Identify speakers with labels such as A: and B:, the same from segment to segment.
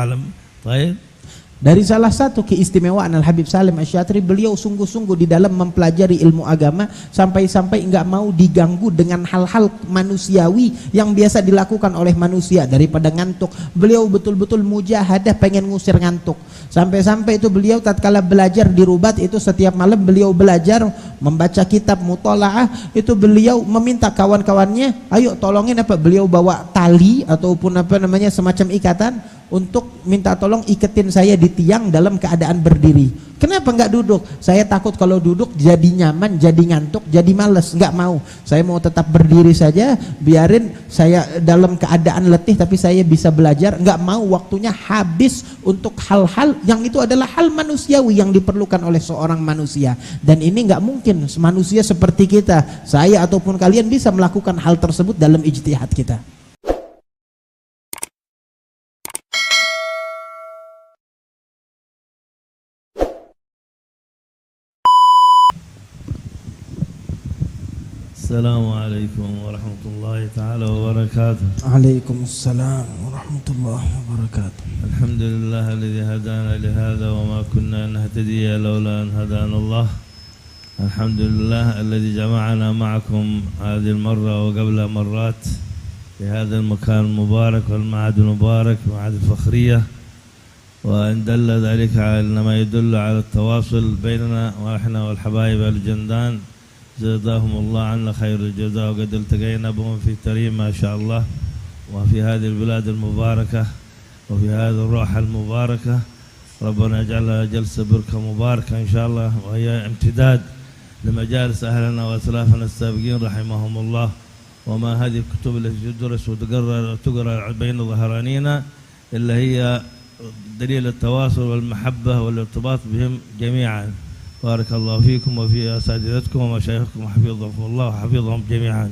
A: أعلم. طيب.
B: Dari salah satu keistimewaan Al-Habib Salim Asy-Syatiri, beliau sungguh-sungguh di dalam mempelajari ilmu agama sampai-sampai enggak mau diganggu dengan hal-hal manusiawi yang biasa dilakukan oleh manusia. Daripada ngantuk, beliau betul-betul mujahadah pengen ngusir ngantuk. Sampai-sampai itu beliau tatkala belajar di Rubat itu setiap malam beliau belajar membaca kitab mutalaah, itu beliau meminta kawan-kawannya, ayo tolongin apa, beliau bawa tali ataupun apa namanya semacam ikatan untuk minta tolong iketin saya di tiang dalam keadaan berdiri. Kenapa enggak duduk? Saya takut kalau duduk jadi nyaman, jadi ngantuk, jadi males. Enggak mau. Saya mau tetap berdiri saja, biarin saya dalam keadaan letih tapi saya bisa belajar. Enggak mau waktunya habis untuk hal-hal yang itu adalah hal manusiawi yang diperlukan oleh seorang manusia. Dan ini enggak mungkin manusia seperti kita, saya ataupun kalian bisa melakukan hal tersebut dalam ijtihad kita.
A: السلام عليكم ورحمة الله تعالى وبركاته.
B: عليكم السلام ورحمة الله وبركاته.
A: الحمد لله الذي هدانا لهذا وما كنا نهتدي لولا أن هدانا الله. الحمد لله الذي جمعنا معكم هذه المرة وقبل مرات في هذا المكان المبارك والمعهد المبارك معهد الفخرية، وإن دل ذلك على ما يدل على التواصل بيننا ونحن والحبايب الجندان جزاهم الله عنا خير الجزاء، وقد التقينا بهم في تريم ما شاء الله وفي هذه البلاد المباركة وفي هذه الروح المباركة. ربنا يجعلها جلسة بركة مباركة إن شاء الله، وهي امتداد لمجالس أهلنا وأسلافنا السابقين رحمهم الله. وما هذه الكتب التي تدرس وتقرأ بين ظهرانينا إلا هي دليل التواصل والمحبة والارتباط بهم جميعا. بارك الله فيكم وفي أساتذتكم ومشايخكم حفظكم الله وحفظهم جميعا.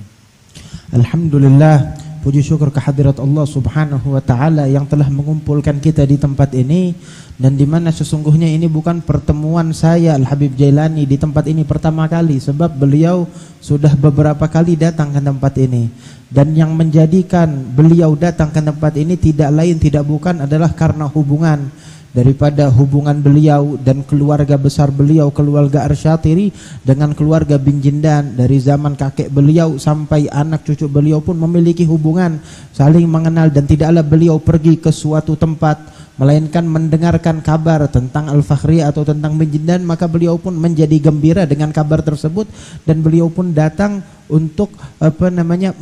B: Alhamdulillah, puji syukur kehadirat Allah Subhanahu wa taala yang telah mengumpulkan kita di tempat ini, dan di mana sesungguhnya ini bukan pertemuan saya Al-Habib Jailani di tempat ini pertama kali, sebab beliau sudah beberapa kali datang ke tempat ini. Dan yang menjadikan beliau datang ke tempat ini tidak lain tidak bukan adalah karena hubungan daripada hubungan beliau dan keluarga besar beliau, keluarga Asy-Syatiri dengan keluarga bin Jindan. Dari zaman kakek beliau sampai anak cucu beliau pun memiliki hubungan saling mengenal, dan tidaklah beliau pergi ke suatu tempat melainkan mendengarkan kabar tentang Al-Fakhriyah atau tentang bin Jindan, maka beliau pun menjadi gembira dengan kabar tersebut, dan beliau pun datang untuk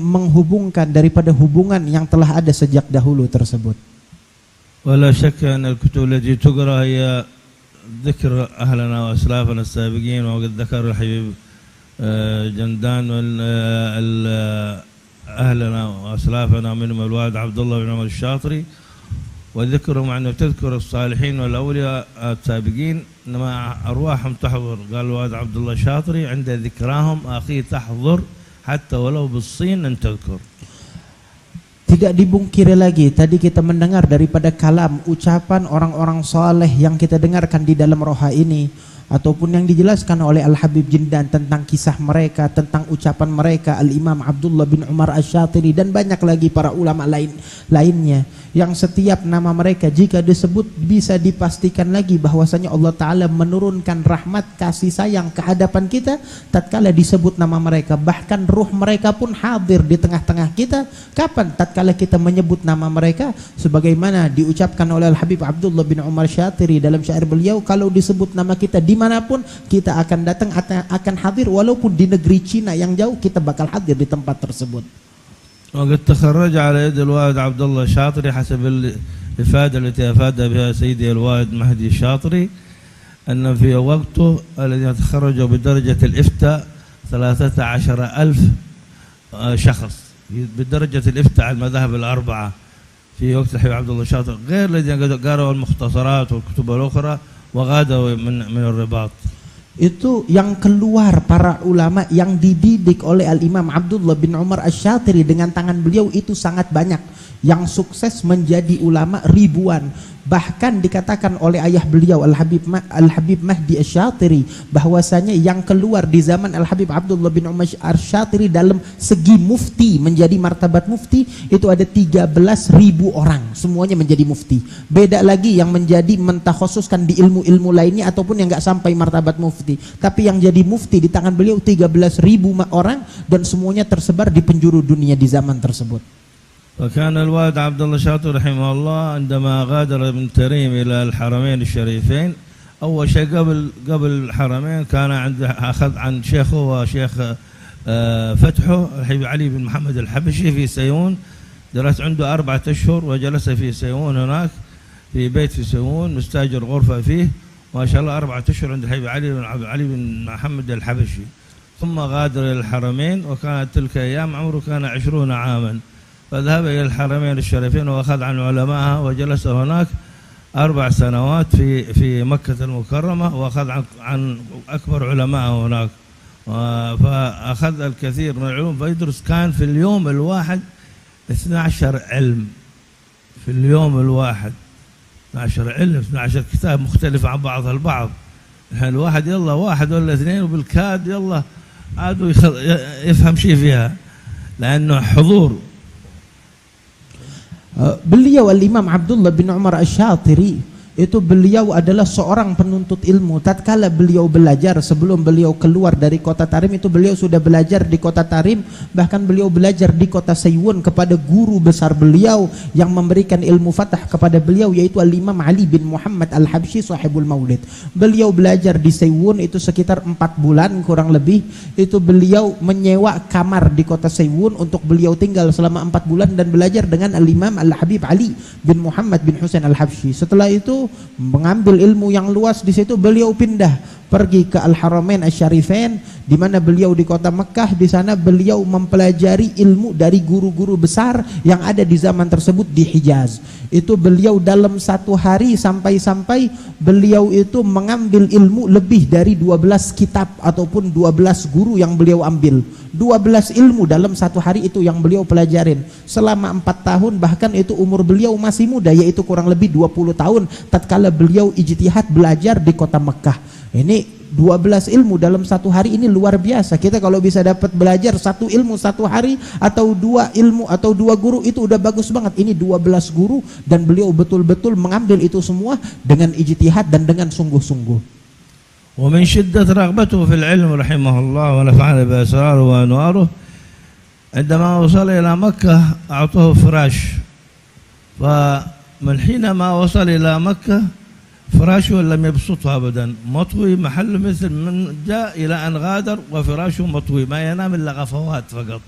B: menghubungkan daripada hubungan yang telah ada sejak dahulu tersebut.
A: ولا شك أن الكتب التي تقرأ هي ذكر أهلنا وأسلافنا السابقين، وقد ذكر الحبيب جندان أهلنا وأسلافنا منهم الوالد عبد الله بن عمر الشاطري، وذكرهم أنه تذكر الصالحين والأولياء السابقين إنما أرواحهم تحضر. قال الوالد عبد الله الشاطري عند ذكراهم أخي تحضر حتى ولو بالصين أن تذكر.
B: Tidak dibungkiri lagi, tadi kita mendengar daripada kalam ucapan orang-orang soleh yang kita dengarkan di dalam roha ini, ataupun yang dijelaskan oleh Al-Habib Jindan tentang kisah mereka, tentang ucapan mereka, Al-Imam Abdullah bin Umar Asy-Syatiri dan banyak lagi para ulama lainnya, yang setiap nama mereka jika disebut bisa dipastikan lagi bahwasanya Allah Ta'ala menurunkan rahmat kasih sayang ke hadapan kita tatkala disebut nama mereka. Bahkan ruh mereka pun hadir di tengah-tengah kita. Kapan? Tatkala kita menyebut nama mereka, sebagaimana diucapkan oleh Al-Habib Abdullah bin Umar Asy-Syatiri dalam syair beliau, kalau disebut nama kita dimanapun kita akan datang, akan hadir, walaupun di negeri Cina yang jauh kita bakal hadir di tempat tersebut.
A: وقد تخرج على يد الوالد عبد الله الشاطري حسب الإفادة التي أفاد بها سيدي الوالد مهدي الشاطري أن في وقته الذي تخرجوا بدرجة الإفتاء 13,000 شخص بدرجة الإفتاء على المذاهب الأربعة في وقت الحبيب عبد الله الشاطري، غير الذين قرأوا المختصرات والكتب الأخرى وغادوا من الرباط.
B: Itu yang keluar para ulama yang dididik oleh Al-Imam Abdullah bin Umar Asy-Syatiri dengan tangan beliau itu sangat banyak. Yang sukses menjadi ulama ribuan. Bahkan dikatakan oleh ayah beliau Al-Habib Mahdi Asy-Syatiri bahwasanya yang keluar di zaman Al-Habib Abdullah bin Umar Asy-Syatiri dalam segi mufti, menjadi martabat mufti, itu ada 13.000 orang, semuanya menjadi mufti. Beda lagi yang menjadi mentakhususkan di ilmu-ilmu lainnya ataupun yang nggak sampai martabat mufti, tapi yang jadi mufti di tangan beliau 13.000 orang, dan semuanya tersebar di penjuru dunia di zaman tersebut.
A: وكان الوالد عبد الله الشاطر رحمه الله عندما غادر ابن تريم إلى الحرمين الشريفين، أول شيء قبل الحرمين كان أخذ عن شيخه وشيخ فتحه الحبيب علي بن محمد الحبشي في سيئون، درس عنده 4 أشهر وجلس في سيئون هناك في بيت في سيئون مستأجر غرفة فيه، ما شاء الله 4 أشهر عند الحبيب علي بن محمد الحبشي. ثم غادر إلى الحرمين، وكانت تلك أيام عمره كان 20 عاما، فذهب إلى الحرمين الشريفين وأخذ عن علمائها وجلس هناك 4 سنوات في مكة المكرمة، وأخذ عن أكبر علمائها هناك، فأخذ الكثير من العلوم. فيدرس كان في اليوم الواحد 12 علم، في اليوم الواحد 12 علم، 12 كتاب مختلف عن بعضها البعض. الواحد يلا 1 ولا 2 وبالكاد يلا عادوا يفهم شيء فيها لأنه حضور.
B: Beliau Al-Imam Abdullah bin Umar Asy-Syatiri itu beliau adalah seorang penuntut ilmu. Tatkala beliau belajar, sebelum beliau keluar dari kota Tarim itu beliau sudah belajar di kota Tarim, bahkan beliau belajar di kota Sayun kepada guru besar beliau yang memberikan ilmu fatah kepada beliau, yaitu Al-Imam Ali bin Muhammad Al-Habsyi sahibul Maulid. Beliau belajar di Sayun itu sekitar 4 bulan kurang lebih. Itu beliau menyewa kamar di kota Sayun untuk beliau tinggal selama 4 bulan dan belajar dengan Al-Imam Al-Habib Ali bin Muhammad bin Husain Al-Habsyi. Setelah itu mengambil ilmu yang luas di situ, beliau pindah pergi ke Al-Haramain Asy-Syarifain, di mana beliau di kota Mekah. Di sana beliau mempelajari ilmu dari guru-guru besar yang ada di zaman tersebut di Hijaz. Itu beliau dalam 1 hari sampai beliau itu mengambil ilmu lebih dari 12 kitab ataupun 12 guru yang beliau ambil. 12 ilmu dalam 1 hari itu yang beliau pelajarin selama 4 tahun, bahkan itu umur beliau masih muda, yaitu kurang lebih 20 tahun tatkala beliau ijtihad belajar di kota Mekah. Ini 12 ilmu dalam 1 hari, ini luar biasa. Kita kalau bisa dapat belajar 1 ilmu 1 hari atau 2 ilmu atau 2 guru itu udah bagus banget. Ini 12 guru dan beliau betul-betul mengambil itu semua dengan ijtihad dan dengan sungguh-sungguh.
A: ومن شدة رغبته في العلم رحمه الله ونفعنا بأسراره وأنواره، عندما وصل إلى مكة أعطوه فراش، فمن حينما وصل إلى مكة فراشه لم يبسطه أبدا، مطوي محل مثل من جاء إلى أن غادر وفراشه مطوي، ما ينام إلا غفوات فقط.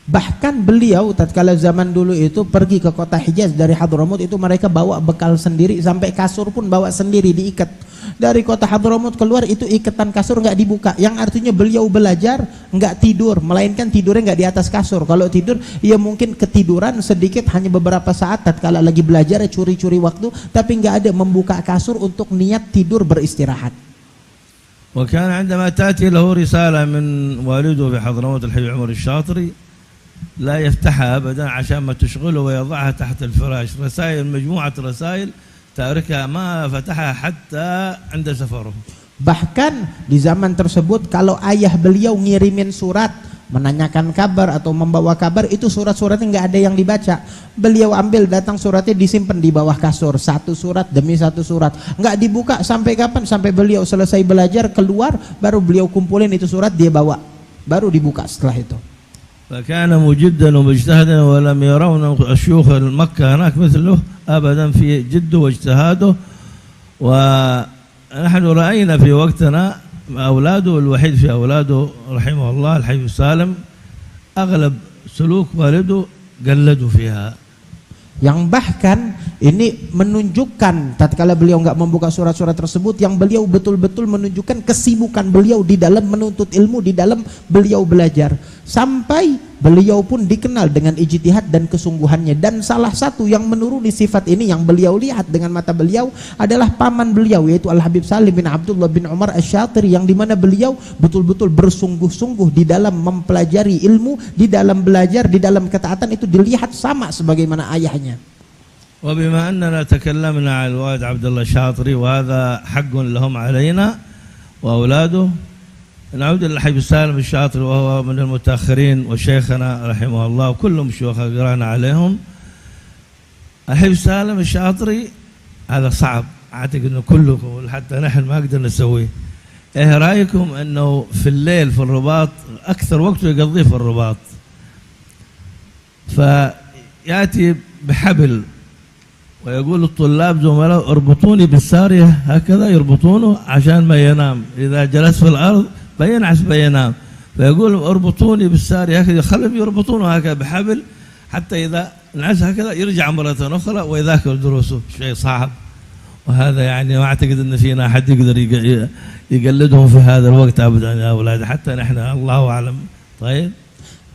B: Bahkan beliau tatkala zaman dulu itu pergi ke kota Hijaz dari Hadramut itu mereka bawa bekal sendiri, sampai kasur pun bawa sendiri diikat. Dari kota Hadramut keluar itu ikatan kasur nggak dibuka, yang artinya beliau belajar nggak tidur, melainkan tidurnya nggak di atas kasur. Kalau tidur ya mungkin ketiduran sedikit, hanya beberapa saat tatkala lagi belajar curi-curi waktu, tapi nggak ada membuka kasur untuk niat tidur beristirahat.
A: وكان عندما تأتي له رسالة من والده في حضرموت الحبيب عمر الشاطري لا يفتحها أبدا عشان ما تشغله ويضعها تحت الفراش، رسائل مجموعة رسائل تاركها ما فتحها حتى عند سفره.
B: Bahkan di zaman tersebut kalau ayah beliau ngirimin surat menanyakan kabar atau membawa kabar, itu surat-suratnya nggak ada yang dibaca. Beliau ambil, datang suratnya disimpan di bawah kasur, 1 surat demi 1 surat, nggak dibuka sampai kapan? Sampai beliau selesai belajar keluar, baru beliau kumpulin itu surat, dia bawa, baru dibuka setelah itu.
A: فكان مجدا ومجتهدا ولم يرون الشيوخ المكة هناك مثله أبدا في جده واجتهاده. ونحن رأينا في وقتنا أولاده، الوحيد في أولاده رحمه الله الحبيب سالم، أغلب سلوك والده قلدوا فيها.
B: Yang bahkan ini menunjukkan tatkala beliau nggak membuka surat-surat tersebut, yang beliau betul-betul menunjukkan kesibukan beliau di dalam menuntut ilmu, di dalam beliau belajar, sampai beliau pun dikenal dengan ijtihad dan kesungguhannya. Dan salah satu yang menuruni sifat ini yang beliau lihat dengan mata beliau adalah paman beliau, yaitu Al-Habib Salim bin Abdullah bin Umar Asy-Syatiri, yang dimana beliau betul-betul bersungguh-sungguh di dalam mempelajari ilmu, di dalam belajar, di dalam ketaatan, itu dilihat sama sebagaimana ayahnya.
A: وبما أننا تكلمنا عن الوالد عبد الله الشاطري وهذا حق لهم علينا وأولاده، نعود إلى الحبيب سالم الشاطري وهو من المتأخرين وشيخنا رحمه الله وكلهم شيوخ قرانا عليهم. الحبيب سالم الشاطري هذا صعب، أعتقد أنه كلكم حتى نحن ما قدرنا نسويه. إيه رأيكم أنه في الليل في الرباط أكثر وقته يقضيه في الرباط، فيأتي بحبل ويقول الطلاب زملاء اربطوني بالسارية هكذا، يربطونه عشان ما ينام، إذا جلس في الأرض بينعس بينام، فيقول اربطوني بالسارية هكذا، خلهم يربطونه هكذا بحبل حتى إذا انعس هكذا يرجع مرة أخرى ويذاكر دروسه. شيء صعب، وهذا يعني ما أعتقد أن فينا أحد يقدر يقلدهم في هذا الوقت أبدا يا أولاد، حتى نحن الله أعلم. طيب.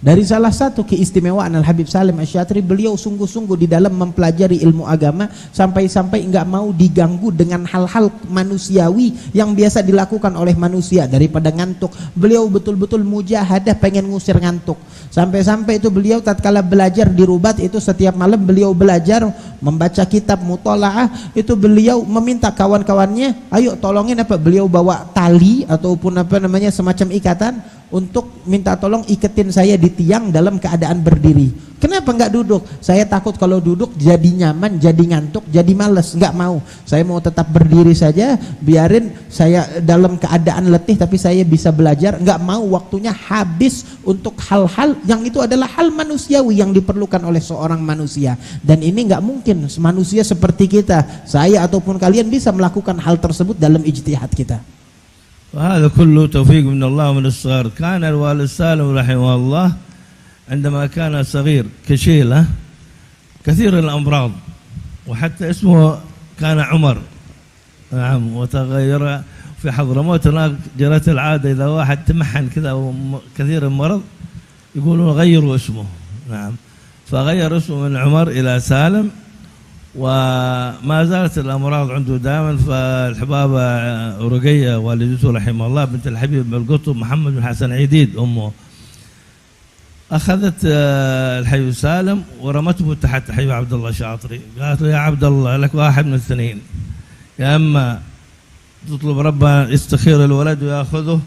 B: Dari salah satu keistimewaan Al-Habib Salim Asy-Syatri, beliau sungguh-sungguh di dalam mempelajari ilmu agama sampai-sampai enggak mau diganggu dengan hal-hal manusiawi yang biasa dilakukan oleh manusia. Daripada ngantuk, beliau betul-betul mujahadah pengen ngusir ngantuk. Sampai-sampai itu beliau tatkala belajar di Rubat itu setiap malam beliau belajar membaca kitab mutalaah, itu beliau meminta kawan-kawannya, ayo tolongin apa, beliau bawa tali ataupun apa namanya semacam ikatan untuk minta tolong iketin saya di tiang dalam keadaan berdiri. Kenapa enggak duduk? Saya takut kalau duduk jadi nyaman, jadi ngantuk, jadi males. Enggak mau. Saya mau tetap berdiri saja, biarin saya dalam keadaan letih tapi saya bisa belajar. Enggak mau waktunya habis untuk hal-hal yang itu adalah hal manusiawi yang diperlukan oleh seorang manusia. Dan ini enggak mungkin manusia seperti kita, saya ataupun kalian bisa melakukan hal tersebut dalam ijtihad kita.
A: وهذا كله توفيق من الله ومن الصغر. كان الوالد سالم رحمه الله عندما كان صغير كشيلة كثير الأمراض، وحتى اسمه كان عمر. نعم. وتغير في حضرموت هناك جرت العادة إذا واحد تمحن كذا وكثير المرض يقولون غيروا اسمه. نعم. فغير اسمه من عمر إلى سالم، وما زالت الأمراض عنده دائما. فالحبابة رقية والدته رحمه الله بنت الحبيب بن القطب محمد بن حسن عيديد أمه، أخذت الحبيب سالم ورمته تحت الحبيب عبد الله الشاطري. قالت له يا عبد الله لك واحد من الاثنين، يا أما تطلب ربنا يستخير الولد ويأخذه،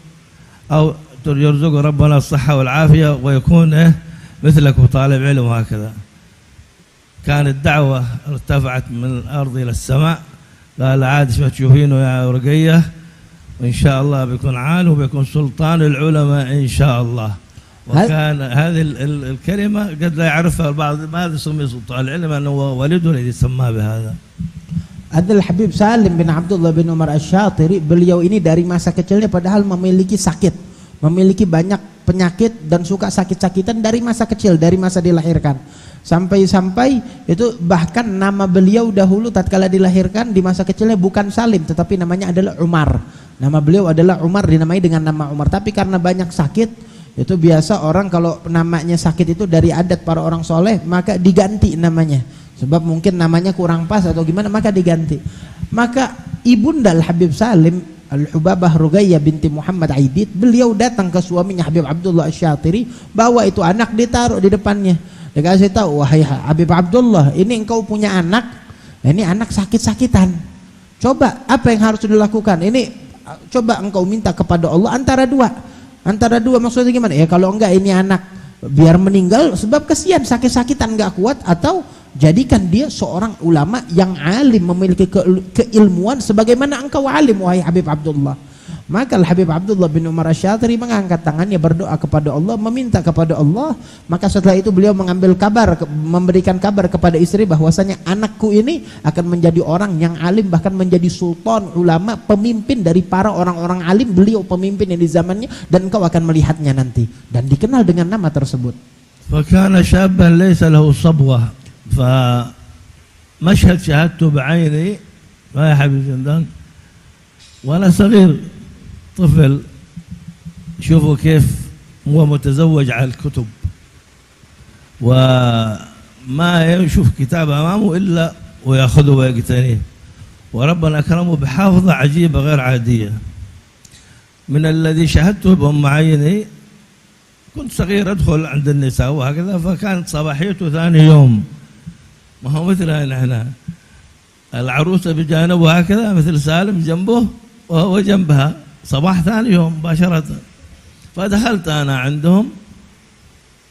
A: أو يرزقه ربنا الصحة والعافية ويكون مثلك وطالب علم. وهكذا كانت دعوة ارتفعت من الأرض إلى السماء. قال عاد ما تشوفينه يا رقية، وإن شاء الله بيكون عالم وبيكون سلطان العلماء إن شاء الله. وكان هذه الكلمة قد لا يعرفها البعض، ماذا سمي سلطان العلم، أنه والده الذي سماه بهذا.
B: Adalah Habib Salim bin Abdullah bin Umar Asy-Syatiri, beliau ini dari masa kecilnya padahal memiliki sakit, memiliki banyak penyakit dan suka sakit-sakitan dari masa kecil, dari masa dilahirkan. Sampai-sampai itu bahkan nama beliau dahulu tatkala dilahirkan di masa kecilnya bukan Salim tetapi namanya adalah Umar. Nama beliau adalah Umar, dinamai dengan nama Umar. Tapi karena banyak sakit, itu biasa orang kalau namanya sakit itu dari adat para orang soleh maka diganti namanya. Sebab mungkin namanya kurang pas atau gimana maka diganti. Maka ibunda Al-Habib Salim, Al-Hubabah Ruqayyah binti Muhammad Aidid, beliau datang ke suaminya Habib Abdullah Asy-Syatiri, bawa itu anak ditaruh di depannya. Dikasih tahu, wahai Habib Abdullah, ini engkau punya anak, ini anak sakit-sakitan. Coba apa yang harus dilakukan? Ini coba engkau minta kepada Allah antara dua maksudnya gimana? Ya kalau enggak ini anak biar meninggal sebab kesian sakit-sakitan enggak kuat, atau jadikan dia seorang ulama yang alim, memiliki keilmuan sebagaimana engkau alim wahai Habib Abdullah. Maka Habib Abdullah bin Umar Asy-Syatiri mengangkat tangannya berdoa kepada Allah, meminta kepada Allah. Maka setelah itu beliau mengambil kabar, memberikan kabar kepada istri bahwasanya anakku ini akan menjadi orang yang alim, bahkan menjadi sultan ulama, pemimpin dari para orang-orang alim. Beliau pemimpin yang di zamannya dan engkau akan melihatnya nanti, dan dikenal dengan nama tersebut.
A: فكان شابا ليس له صبوة، فمشهد شاهدته بعيني ما يا حبيبي زندان وأنا صغير طفل، شوفوا كيف هو متزوج على الكتب وما يشوف كتاب أمامه إلا ويأخذه ويقتنيه، وربنا أكرمه بحافظة عجيبة غير عادية. من الذي شاهدته بأم عيني، كنت صغير أدخل عند النساء وهكذا، فكانت صباحيته ثاني يوم ما هو مثلنا نحن، العروسة بجانبه هكذا مثل سالم جنبه وهو جنبها، صباح ثاني يوم مباشرة. فدخلت أنا عندهم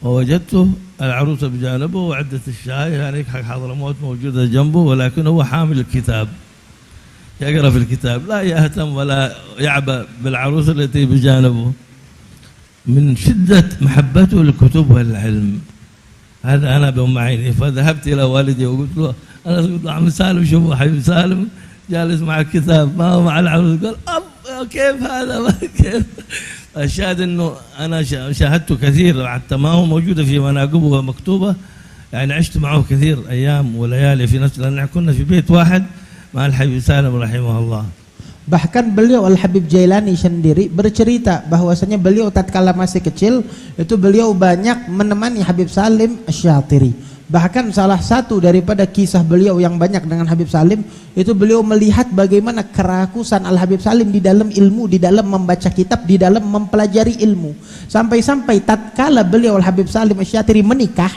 A: ووجدته العروسة بجانبه وعدة الشاي يعني حق حضرموت موجودة جنبه، ولكن هو حامل الكتاب يقرأ في الكتاب، لا يهتم ولا يعبأ بالعروسة التي بجانبه، من شدة محبته للكتب والعلم. هذا أنا بأم عيني. فذهبت إلى والدي وقلت له، أنا قلت له عم سالم شوفوا حبيب سالم جالس مع الكتاب ما هو مع العروس. قال أب كيف هذا كيف؟ الشاهد أنه أنا شاهدته كثير حتى ما هو موجودة في مناقبه مكتوبة، يعني عشت معه كثير أيام وليالي في نفس، لأن كنا في بيت واحد مع الحبيب سالم رحمه الله.
B: Bahkan beliau Al-Habib Jailani sendiri bercerita bahwasanya beliau tatkala masih kecil itu beliau banyak menemani Habib Salim Asy-Syatiri. Bahkan salah satu daripada kisah beliau yang banyak dengan Habib Salim itu beliau melihat bagaimana kerakusan Al-Habib Salim di dalam ilmu, di dalam membaca kitab, di dalam mempelajari ilmu. Sampai-sampai tatkala beliau Al-Habib Salim Asy-Syatiri menikah,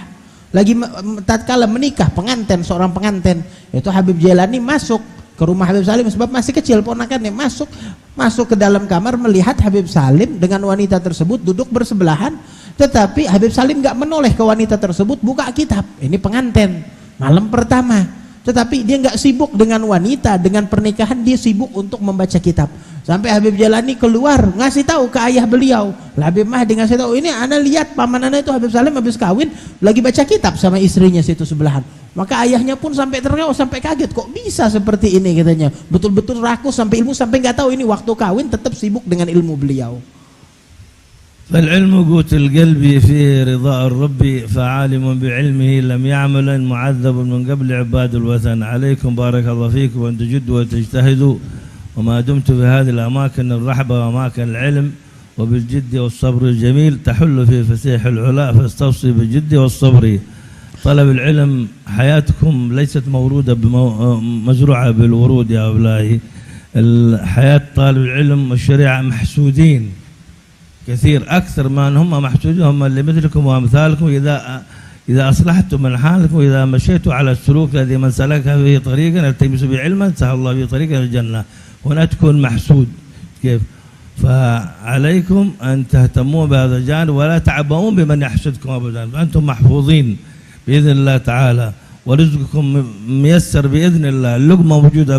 B: tatkala menikah pengantin, seorang pengantin, itu Habib Jailani masuk ke rumah Habib Salim sebab masih kecil, ponakannya masuk ke dalam kamar melihat Habib Salim dengan wanita tersebut duduk bersebelahan, tetapi Habib Salim nggak menoleh ke wanita tersebut, buka kitab. Ini pengantin malam pertama, tetapi dia nggak sibuk dengan wanita, dengan pernikahan, dia sibuk untuk membaca kitab. Sampai Habib Jailani keluar ngasih tahu ke ayah beliau, Habib Mahdi ngasih tahu, ini ana lihat paman ana itu Habib Salim habis kawin lagi baca kitab sama istrinya situ sebelahan. Maka ayahnya pun sampai terkejut, sampai kaget, kok bisa seperti ini katanya. Betul-betul rakus sampai ilmu, sampai nggak tahu ini waktu kawin tetap sibuk dengan ilmu beliau.
A: فالعلم قوت القلب في رضاء الرب، فعالم بعلمه لم يعمل معذب من قبل عباد الوثن. عليكم بارك الله فيكم وأن تجدوا وتجتهدوا، وما دمت في هذه الأماكن الرحبة وأماكن العلم وبالجد والصبر الجميل تحل في فسيح العلاء، فاستوصي بالجد والصبر. طلب العلم حياتكم ليست مولودة مزروعة بالورود يا أولادي. الحياة طالب العلم والشريعة محسودين كثير، أكثر ما هم محسودين هم اللي مثلكم وأمثالكم. إذا أصلحتم من حالكم، إذا مشيتوا على السلوك الذي من سلك به طريقا يلتمس به علما سهل الله به طريقا الجنة، هنا تكون محسود. كيف؟ فعليكم أن تهتموا بهذا الجانب ولا تعبؤون بمن يحسدكم أبدا، فأنتم محفوظين بإذن الله تعالى، ورزقكم ميسر بإذن الله. اللقمة موجودة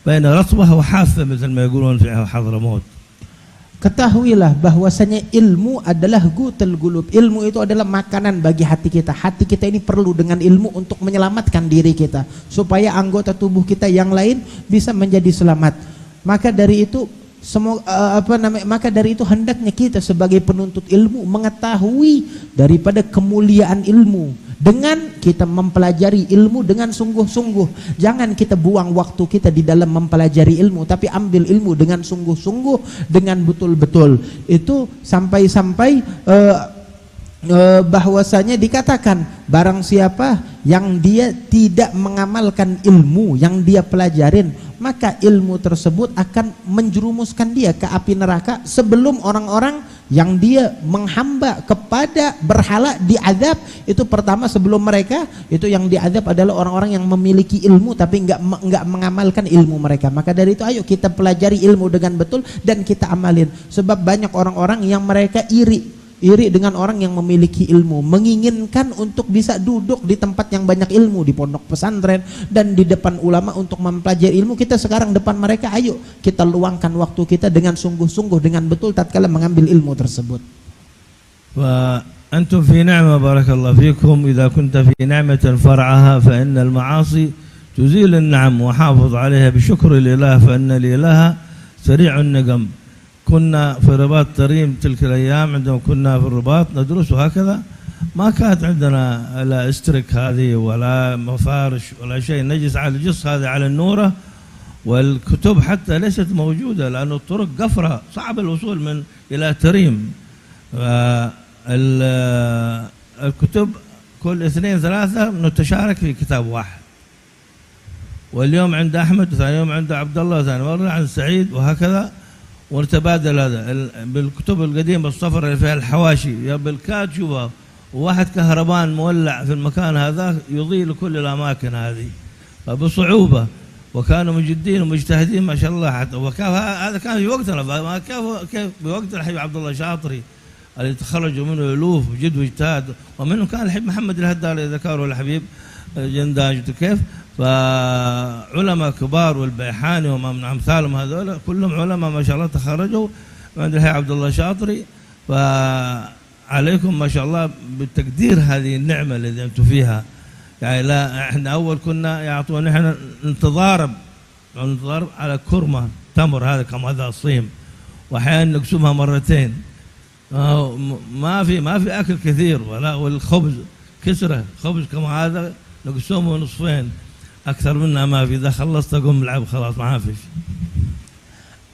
A: بين رطبة وحافة مثل ما يقولون في حضرموت.
B: Ketahuilah bahwasanya ilmu adalah gutul gulub. Ilmu itu adalah makanan bagi hati kita. Hati kita ini perlu dengan ilmu untuk menyelamatkan diri kita, supaya anggota tubuh kita yang lain bisa menjadi selamat. Maka dari itu maka dari itu hendaknya kita sebagai penuntut ilmu mengetahui daripada kemuliaan ilmu dengan kita mempelajari ilmu dengan sungguh-sungguh. Jangan kita buang waktu kita di dalam mempelajari ilmu, tapi ambil ilmu dengan sungguh-sungguh, dengan betul-betul. Itu sampai-sampai bahwasanya dikatakan barang siapa yang dia tidak mengamalkan ilmu yang dia pelajarin, maka ilmu tersebut akan menjerumuskan dia ke api neraka sebelum orang-orang yang dia menghamba kepada berhala diazab. Itu pertama, sebelum mereka itu yang diazab adalah orang-orang yang memiliki ilmu tapi enggak mengamalkan ilmu mereka. Maka dari itu ayo kita pelajari ilmu dengan betul dan kita amalin, sebab banyak orang-orang yang mereka iri dengan orang yang memiliki ilmu, menginginkan untuk bisa duduk di tempat yang banyak ilmu, di pondok pesantren dan di depan ulama untuk mempelajari ilmu. Kita sekarang depan mereka, ayo kita luangkan waktu kita dengan sungguh-sungguh, dengan betul tatkala mengambil ilmu tersebut.
A: Wa antum fi ni'mah barakallahu fikum, idza kunta fi ni'matin far'aha fa innal ma'asi tuzil an-ni'am wa hafiz 'alayha bi syukri lillah fa inna lillaha sari'un naqam. كنا في رباط تريم تلك الأيام عندما كنا في الرباط ندرس، وهكذا ما كانت عندنا لا استرك هذه ولا مفارش ولا شيء، نجلس على الجص هذه على النورة، والكتب حتى ليست موجودة لأن الطرق قفرة صعب الوصول من إلى تريم. الكتب كل 2-3 نتشارك في كتاب واحد، واليوم عند أحمد وثاني يوم عند عبد الله وثاني مرة عند سعيد، وهكذا ونتبادل. هذا بالكتب القديمة الصفر اللي فيها الحواشي يا بالكاد شوفها وواحد كهربان مولع في المكان هذا يضيء لكل الأماكن هذه بصعوبة، وكانوا مجدين ومجتهدين ما شاء الله. حتى هذا كان في وقتنا، كيف بوقت الحبيب عبد الله شاطري اللي تخرجوا منه ألوف بجد واجتهاد، ومنهم كان الحبيب محمد الهدار إذا ذكروا الحبيب جنداج. كيف فعلماء كبار والبيحاني وما من أمثالهم هذول كلهم علماء ما شاء الله تخرجوا عند الحبيب عبد الله شاطري. فعليكم ما شاء الله بالتقدير هذه النعمة اللي أنتم فيها. يعني لا احنا أول كنا يعطونا احنا نتضارب على كرمة تمر هذا كم هذا الصيم، وأحيانا نقسمها مرتين. ما في أكل كثير ولا، والخبز كسرة خبز كما هذا نقسمه نصفين، أكثر منها ما في. إذا خلصت أقوم العب خلاص ما فيش.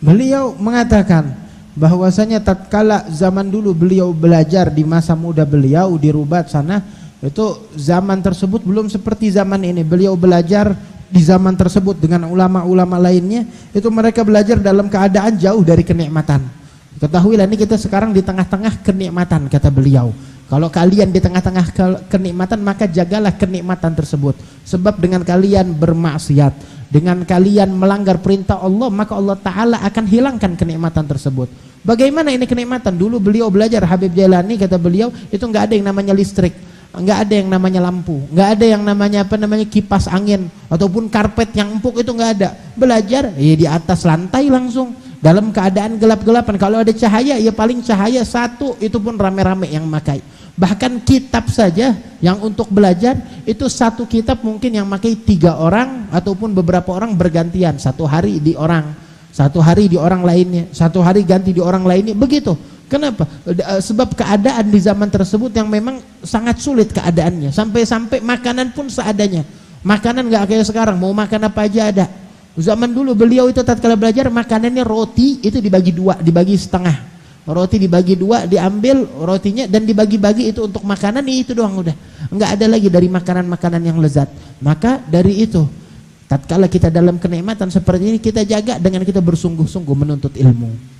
B: Beliau mengatakan bahwasanya tatkala zaman dulu beliau belajar di masa muda beliau di Rubat sana, itu zaman tersebut belum seperti zaman ini. Beliau belajar di zaman tersebut dengan ulama-ulama lainnya, itu mereka belajar dalam keadaan jauh dari kenikmatan. Ketahuilah ini kita sekarang di tengah-tengah kenikmatan, kata beliau. Kalau kalian di tengah-tengah kenikmatan, maka jagalah kenikmatan tersebut. Sebab dengan kalian bermaksiat, dengan kalian melanggar perintah Allah, maka Allah Ta'ala akan hilangkan kenikmatan tersebut. Bagaimana ini kenikmatan? Dulu beliau belajar, Habib Jailani kata beliau, itu nggak ada yang namanya listrik, nggak ada yang namanya lampu, nggak ada yang namanya kipas angin ataupun karpet yang empuk, itu nggak ada. Belajar ya di atas lantai langsung dalam keadaan gelap-gelapan. Kalau ada cahaya ya paling cahaya satu, itu pun rame-rame yang makai. Bahkan kitab saja yang untuk belajar itu satu kitab mungkin yang makai 3 orang ataupun beberapa orang bergantian. Satu hari di orang, satu hari di orang lainnya, satu hari ganti di orang lainnya, begitu. Kenapa? Sebab keadaan di zaman tersebut yang memang sangat sulit keadaannya, sampai-sampai makanan pun seadanya. Makanan nggak kayak sekarang, mau makan apa aja ada. Zaman dulu beliau itu tatkala belajar, makanannya roti itu dibagi 2, dibagi setengah. Roti dibagi 2, diambil rotinya dan dibagi-bagi, itu untuk makanan, itu doang udah. Nggak ada lagi dari makanan-makanan yang lezat. Maka dari itu, tatkala kita dalam kenikmatan seperti ini, kita jaga dengan kita bersungguh-sungguh menuntut ilmu.